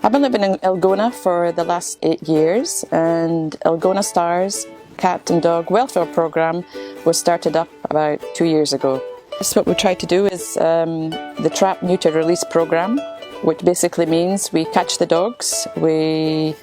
I've been living in Gouna for the last 8 years, and Gouna Stars cat and dog welfare program was started up about 2 years ago. So what we try to do is the trap neuter release program, which basically means we catch the dogs, we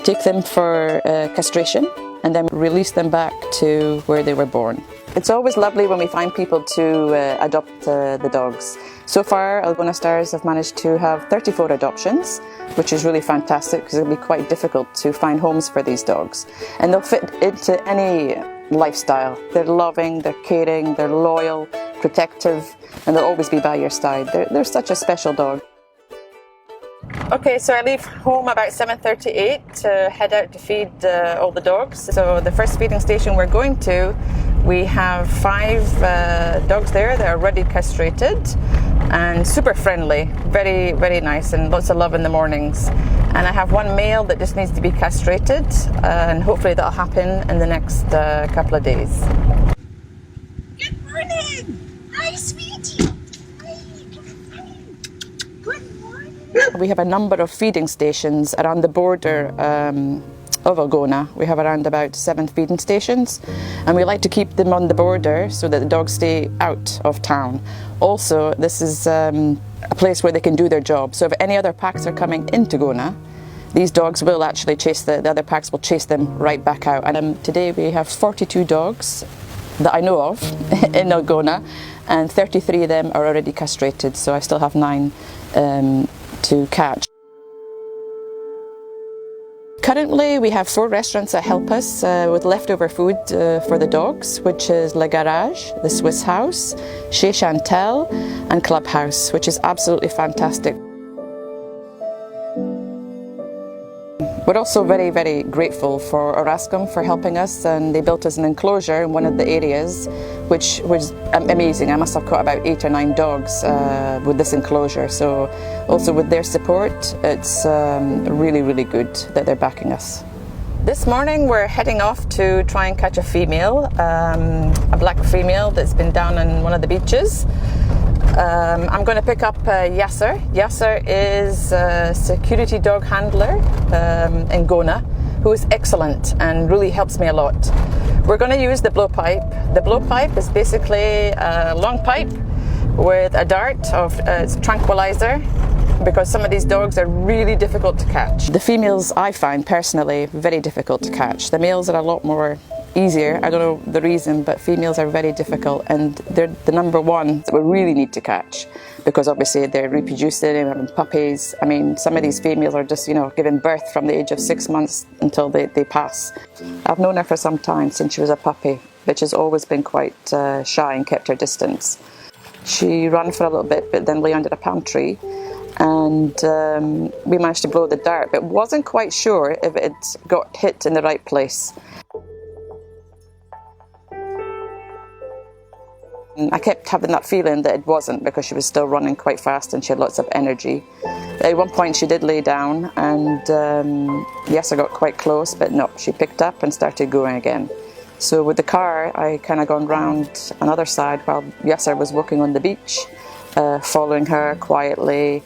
take them for castration, and then release them back to where they were born. It's always lovely when we find people to adopt the dogs. So far, Gouna Stars have managed to have 34 adoptions, which is really fantastic because it'll be quite difficult to find homes for these dogs. And they'll fit into any lifestyle. They're loving, they're caring, they're loyal, protective, and they'll always be by your side. They're such a special dog. Okay, so I leave home about 7:38 to head out to feed all the dogs. So the first feeding station we're going to, we have 5 dogs there that are already castrated and super friendly, very, very nice, and lots of love in the mornings. And I have 1 male that just needs to be castrated, and hopefully that'll happen in the next couple of days. Good morning! Hi, sweetie! Hi, good morning! We have a number of feeding stations around the border of Gouna. We have around about 7 feeding stations, and we like to keep them on the border so that the dogs stay out of town. Also, this is a place where they can do their job. So if any other packs are coming into Gouna, these dogs will actually chase the other packs will chase them right back out. And today we have 42 dogs that I know of in Gouna, and 33 of them are already castrated, so I still have 9 to catch. Currently we have 4 restaurants that help us with leftover food for the dogs, which is Le Garage, the Swiss House, Chez Chantel and Clubhouse, which is absolutely fantastic. We're also very, very grateful for Orascom for helping us, and they built us an enclosure in one of the areas, which was amazing. I must have caught about 8 or 9 dogs with this enclosure, so also with their support, it's really, really good that they're backing us. This morning we're heading off to try and catch a female, a black female that's been down on one of the beaches. I'm going to pick up Yasser. Yasser is a security dog handler in Gouna, who is excellent and really helps me a lot. We're going to use the blowpipe. The blowpipe is basically a long pipe with a dart of tranquilizer, because some of these dogs are really difficult to catch. The females I find personally very difficult to catch. The males are a lot more easier. I don't know the reason, but females are very difficult, and they're the number one that we really need to catch, because obviously they're reproducing and having puppies. I mean, some of these females are just, giving birth from the age of 6 months until they pass. I've known her for some time, since she was a puppy, but she's always been quite shy and kept her distance. She ran for a little bit, but then lay under a palm tree, and we managed to blow the dart, but wasn't quite sure if it got hit in the right place. I kept having that feeling that it wasn't, because she was still running quite fast and she had lots of energy. At one point she did lay down, and yes, I got quite close, but no, she picked up and started going again. So with the car, I kind of gone round another side while Yasser was walking on the beach, following her quietly.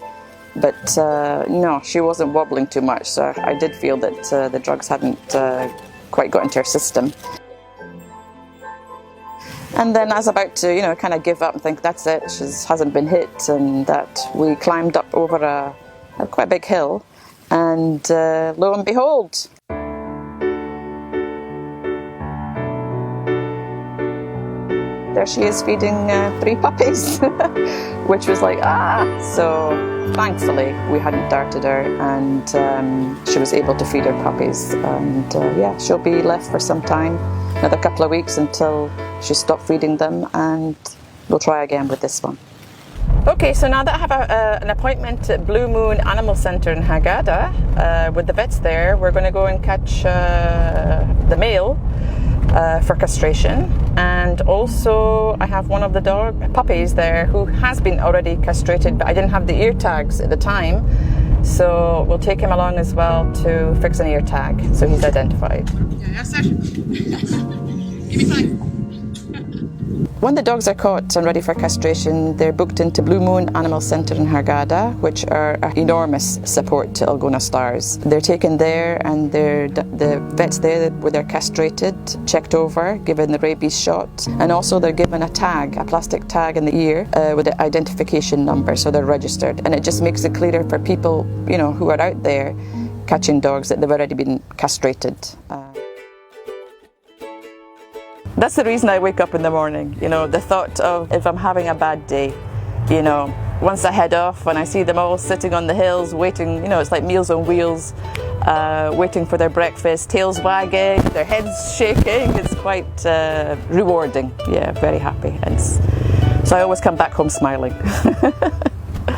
But no, she wasn't wobbling too much, so I did feel that the drugs hadn't quite got into her system. And then I was about to, kind of give up and think that's it, she hasn't been hit, and that we climbed up over a quite big hill, and lo and behold, there she is feeding 3 puppies, which was like, So thankfully we hadn't darted her, and she was able to feed her puppies, and yeah, she'll be left for some time, another couple of weeks until she stopped feeding them, and we'll try again with this one. Okay, so now that I have an appointment at Blue Moon Animal Centre in Haggadah with the vets there, we're going to go and catch the male for castration, and also I have one of the puppies there who has been already castrated, but I didn't have the ear tags at the time, so we'll take him along as well to fix an ear tag so he's identified. Yes, sir. Give me 5. When the dogs are caught and ready for castration, they're booked into Blue Moon Animal Centre in Hurghada, which are an enormous support to Gouna Stars. They're taken there and the vets there where they're castrated, checked over, given the rabies shot, and also they're given a tag, a plastic tag in the ear with an identification number, so they're registered. And it just makes it clearer for people, you know, who are out there catching dogs that they've already been castrated. That's the reason I wake up in the morning, you know, the thought of if I'm having a bad day, you know, once I head off and I see them all sitting on the hills waiting, you know, it's like Meals on Wheels, waiting for their breakfast, tails wagging, their heads shaking, it's quite rewarding, yeah, very happy. So I always come back home smiling.